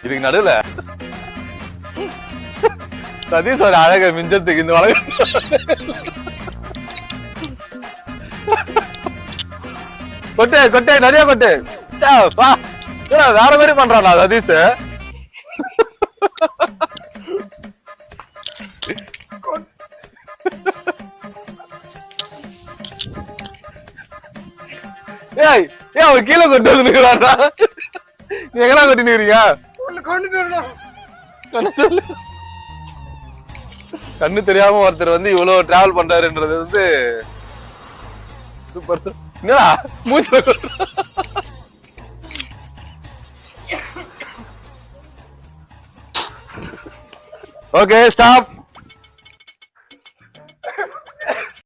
இதுக்கு நடுவுல சதீஷ் ஒரு அழக மிஞ்சத்துக்கு இந்த வழக்கு கொட்டு கொட்டு நிறைய கொட்டு வா வேற மாதிரி பண்றானா சதீஷ் ஏய் ஏன் அவன் கீழே கொண்டு வந்து நிக்கிறானா நீ எங்கடா கொட்டி நிக்கிறீங்க கண்ணு தெரியாம ஒருத்தர் வந்து இவ்வளவு டிராவல் பண்றாருன்றது வந்து சூப்பர். என்னடா மூச்சு ஓகே ஸ்டாப்.